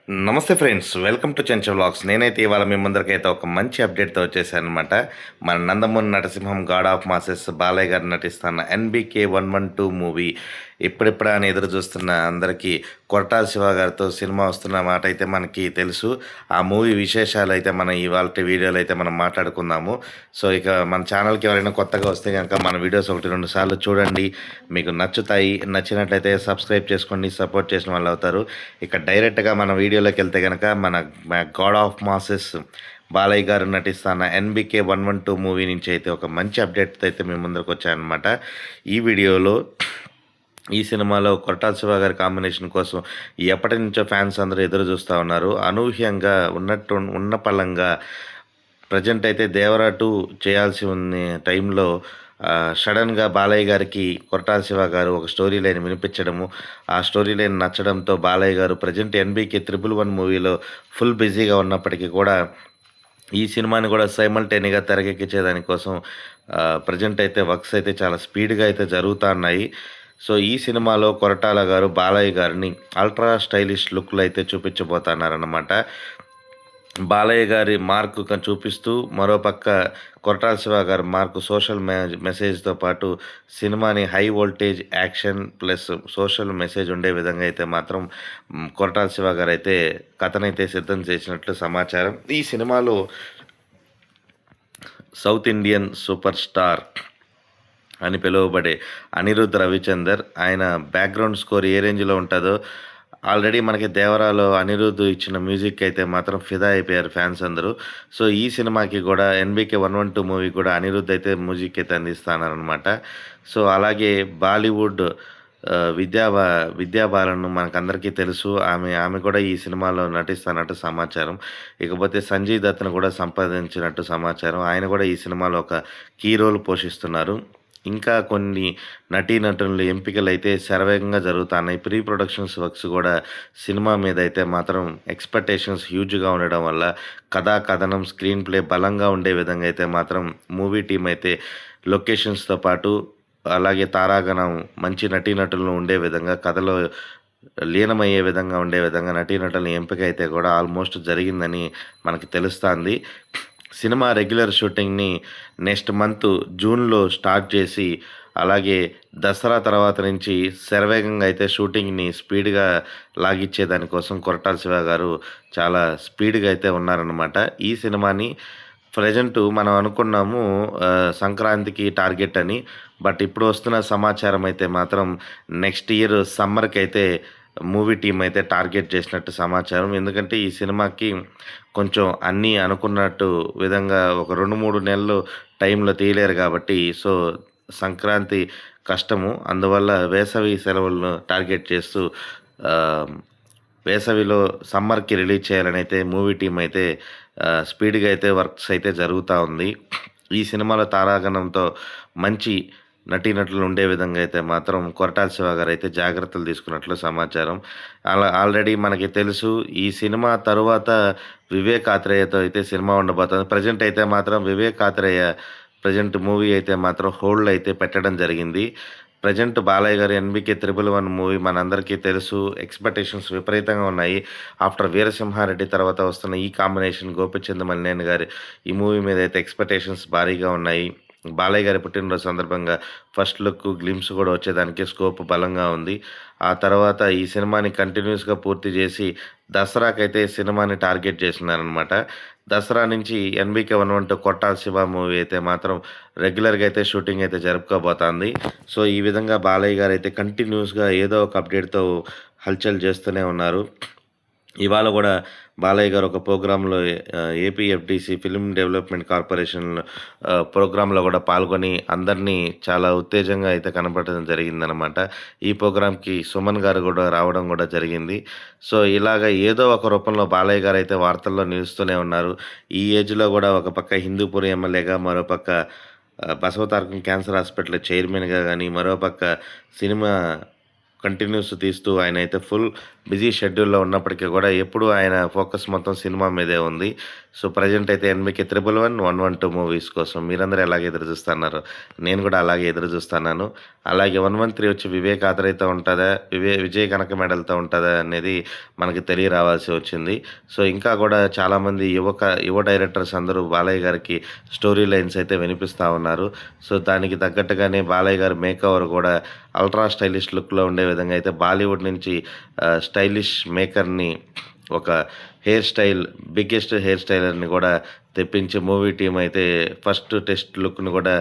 నమస్తే friends, welcome to చెంచ vlogs. నేనైతే ఇవాళ మీ ముందరికైతే ఒక మంచి అప్డేట్తో వచ్చేసానమాట. మన Nandamuri Narasimham God of masses Balayya గారు నటిస్తున్న ఎన్బికే 112 మూవీ ఇప్పుడిప్పుడా అని ఎదురు చూస్తున్న అందరికీ కొరటాల శివ గారితో సినిమా వస్తున్న మాట అయితే మనకి తెలుసు. ఆ మూవీ విశేషాలు అయితే మనం ఇవాళ వీడియోలో అయితే మనం మాట్లాడుకుందాము. సో ఇక మన ఛానల్కి ఎవరైనా కొత్తగా వస్తే కనుక మన వీడియోస్ 1-2 సార్లు చూడండి, మీకు నచ్చుతాయి. నచ్చినట్లయితే సబ్స్క్రైబ్ చేసుకోండి, సపోర్ట్ చేసిన వాళ్ళు అవుతారు. ఇక డైరెక్ట్గా మన వీడియోలోకి వెళ్తే కనుక మన గాడ్ ఆఫ్ మాసెస్ బాలయ్య గారు నటిస్తున్న ఎన్బికే 112 మూవీ నుంచి అయితే ఒక మంచి అప్డేట్ అయితే మేము ముందరకు వచ్చాయన్నమాట. ఈ వీడియోలో ఈ సినిమాలో కొరటాల శివ గారి కాంబినేషన్ కోసం ఎప్పటి నుంచో ఫ్యాన్స్ అందరూ ఎదురు చూస్తూ ఉన్నారు. అనూహ్యంగా ఉన్న పలంగా ప్రజెంట్ అయితే దేవరా 2 చేయాల్సి ఉన్న టైంలో సడన్గా బాలయ్య గారికి కొరటాల శివ గారు ఒక స్టోరీ లైన్ వినిపించడము, ఆ స్టోరీ లైన్ నచ్చడంతో బాలయ్య గారు ప్రజెంట్ ఎన్బికే 111 మూవీలో ఫుల్ బిజీగా ఉన్నప్పటికీ కూడా ఈ సినిమాని కూడా సైమల్టేనియస్గా తెరకెక్కించేదానికోసం ప్రజెంట్ అయితే వర్క్స్ అయితే చాలా స్పీడ్గా అయితే జరుగుతూ ఉన్నాయి. సో ఈ సినిమాలో కొరటాల గారు బాలయ్య గారిని అల్ట్రా స్టైలిష్ లుక్లో అయితే చూపించబోతున్నారన్నమాట. బాలయ్య గారి మార్కు చూపిస్తూ మరోపక్క కొరటాల శివ గారి మార్కు సోషల్ మెసేజ్తో పాటు సినిమాని high voltage action plus social message ఉండే విధంగా అయితే మాత్రం కొరటాల శివ గారు అయితే కథనైతే సిద్ధం చేసినట్లు సమాచారం. ఈ సినిమాలో సౌత్ ఇండియన్ సూపర్ స్టార్ అని పిలువబడే అనిరుద్ రవిచందర్, ఆయన బ్యాక్గ్రౌండ్ స్కోర్ ఏ రేంజ్లో ఉంటుందో ఆల్రెడీ మనకి దేవరాలో అనిరుద్ధ్ ఇచ్చిన మ్యూజిక్ అయితే మాత్రం ఫిదా అయిపోయారు ఫ్యాన్స్ అందరూ. సో ఈ సినిమాకి కూడా ఎన్బికే 112 మూవీ కూడా అనిరుద్ధ్ అయితే మ్యూజిక్ అయితే అందిస్తున్నారనమాట. సో అలాగే బాలీవుడ్ విద్యాబాలన్ మనకందరికీ తెలుసు. ఆమె కూడా ఈ సినిమాలో నటిస్తున్నట్టు సమాచారం. ఇకపోతే సంజయ్ దత్ను కూడా సంపాదించినట్టు సమాచారం. ఆయన కూడా ఈ సినిమాలో ఒక కీ రోల్ పోషిస్తున్నారు. ఇంకా కొన్ని నటీనటుల ఎంపికలు అయితే శరవేగంగా జరుగుతున్నాయి. ప్రీ ప్రొడక్షన్స్ వర్క్స్ కూడా సినిమా మీద అయితే మాత్రం ఎక్స్పెక్టేషన్స్ హ్యూజ్గా ఉండడం వల్ల కథనం స్క్రీన్ ప్లే బలంగా ఉండే విధంగా అయితే మాత్రం మూవీ టీం అయితే లొకేషన్స్తో పాటు అలాగే తారాగణం మంచి నటీనటులను ఉండే విధంగా కథలో లీనమయ్యే విధంగా ఉండే విధంగా నటీనటుల ఎంపిక అయితే కూడా ఆల్మోస్ట్ జరిగిందని మనకి తెలుస్తుంది. సినిమా రెగ్యులర్ షూటింగ్ని నెక్స్ట్ మంత్ జూన్లో స్టార్ట్ చేసి అలాగే దసరా తర్వాత నుంచి శరవేగంగా అయితే షూటింగ్ని స్పీడ్గా లాగిచ్చే దానికోసం కొరటాల శివ గారు చాలా స్పీడ్గా అయితే ఉన్నారన్నమాట. ఈ సినిమాని ప్రజెంట్ మనం అనుకున్నాము సంక్రాంతికి టార్గెట్ అని, బట్ ఇప్పుడు వస్తున్న సమాచారం అయితే మాత్రం నెక్స్ట్ ఇయర్ సమ్మర్కి అయితే మూవీ టీం అయితే టార్గెట్ చేసినట్టు సమాచారం. ఎందుకంటే ఈ సినిమాకి కొంచెం అన్నీ అనుకున్నట్టు విధంగా ఒక 2-3 నెలలు టైంలో తీయలేరు కాబట్టి సో సంక్రాంతి కష్టము, అందువల్ల వేసవి సెలవులను టార్గెట్ చేస్తూ వేసవిలో సమ్మర్కి రిలీజ్ చేయాలని అయితే మూవీ టీం అయితే స్పీడ్గా అయితే వర్క్స్ అయితే జరుగుతూ ఉంది. ఈ సినిమాలో తారాగణంతో మంచి నటీనటులు ఉండే విధంగా అయితే మాత్రం కొరటాల శివ గారు అయితే జాగ్రత్తలు తీసుకున్నట్లు సమాచారం. ఆల్రెడీ మనకి తెలుసు ఈ సినిమా తరువాత వివేక్ ఆత్రేయతో అయితే సినిమా ఉండబోతుంది. ప్రజెంట్ అయితే మాత్రం వివేక్ ఆత్రేయ ప్రజెంట్ మూవీ అయితే మాత్రం హోల్డ్ అయితే పెట్టడం జరిగింది. ప్రజెంట్ బాలయ్య గారు ఎన్బికే 111 మూవీ మనందరికీ తెలుసు, ఎక్స్పెక్టేషన్స్ విపరీతంగా ఉన్నాయి. ఆఫ్టర్ వీరసింహారెడ్డి తర్వాత వస్తున్న ఈ కాంబినేషన్ గోపిచంద్ మల్లేని గారి ఈ మూవీ మీద అయితే ఎక్స్పెక్టేషన్స్ భారీగా ఉన్నాయి. బాలయ్య గారి పుట్టినరోజు సందర్భంగా ఫస్ట్ లుక్ గ్లిమ్స్ కూడా వచ్చేదానికి స్కోప్ బలంగా ఉంది. ఆ తర్వాత ఈ సినిమాని కంటిన్యూస్గా పూర్తి చేసి దసరాకైతే సినిమాని టార్గెట్ చేస్తున్నారనమాట. దసరా నుంచి ఎన్బికే 112 కొట్టాల శివ మూవీ అయితే మాత్రం రెగ్యులర్గా అయితే షూటింగ్ అయితే జరుపుకోబోతుంది. సో ఈ విధంగా బాలయ్య గారు అయితే కంటిన్యూస్గా ఏదో ఒక అప్డేట్తో హల్చల్ చేస్తూనే ఉన్నారు. ఇవాళ కూడా బాలయ్య గారు ఒక ప్రోగ్రాంలో ఏపీఎఫ్డిసి ఫిల్మ్ డెవలప్మెంట్ కార్పొరేషన్ ప్రోగ్రాంలో కూడా పాల్గొని అందరినీ చాలా ఉత్తేజంగా అయితే కనపడడం జరిగిందనమాట. ఈ ప్రోగ్రాంకి సుమన్ గారు కూడా రావడం కూడా జరిగింది. సో ఇలాగ ఏదో ఒక రూపంలో బాలయ్య గారు అయితే వార్తల్లో నిలుస్తూనే ఉన్నారు. ఈ ఏజ్లో కూడా ఒక పక్క హిందూపూర్ ఎమ్మెల్యేగా, మరోపక్క బసవతారకం క్యాన్సర్ హాస్పిటల్ చైర్మన్గా కానీ, మరోపక్క సినిమా కంటిన్యూస్ తీస్తూ ఆయన అయితే ఫుల్ బిజీ షెడ్యూల్‌లో ఉన్నప్పటికీ గూడా ఎప్పుడూ ఆయన ఫోకస్ మొత్తం సినిమా మీదే ఉంది. సో, ప్రెజెంట్ అయితే 'ఎన్‌బీకే 111, 112' మూవీస్ కోసం మీరందరూ ఎలాగ ఎదురు చూస్తన్నారు? నేను గూడా అలాగే ఎదురు చూస్తున్నాను. అలాగే 113 వచ్చి వివేక్ ఆథరైతో ఉంటదా? విజయ్ కనక మెడల్‌తో ఉంటదా? అనేది మనకి తెలియరావాల్సి వచ్చింది. సో, ఇంకా గూడా చాలామంది యువ డైరెక్టర్స్ అందరూ బాలయ్య గారికి స్టోరీ లైన్స్ అయితే వినిపిస్తా ఉన్నారు. సో, దానికి తగ్గట్టుగానే బాలయ్య గారి మేకఓవర్ గూడా అల్ట్రా స్టైలిష్ లుక్‌లో ఉండే విధంగా అయితే బాలీవుడ్ నుంచి స్టైలిష్ మేకర్‌ని ఒక బిగ్గెస్ట్ హెయిర్ స్టైలర్‌ని గూడా తెప్పించి మూవీ టీమ్ అయితే ఫస్ట్ టెస్ట్ లుక్‌ని గూడా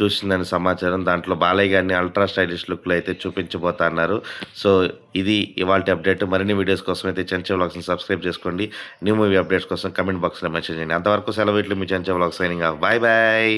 చూసిందని సమాచారం. దాంట్లో బాలయ్య గారిని అల్ట్రా స్టైలిష్ లుక్‌లో అయితే చూపించబోతన్నారు. సో, ఇది ఇవాల్టి అప్డేట్. మరిన్ని వీడియోస్ కోసం అయితే చెంచా వ్లాగ్స్‌ని సబ్స్క్రైబ్ చేసుకోండి. న్యూ మూవీ అప్డేట్స్ కోసం కామెంట్ బాక్స్‌లో మెన్షన్ చేయండి. అంతవరకు సెలవు. ఇట్లు మీ Chencha vlogs signing off. Bye bye.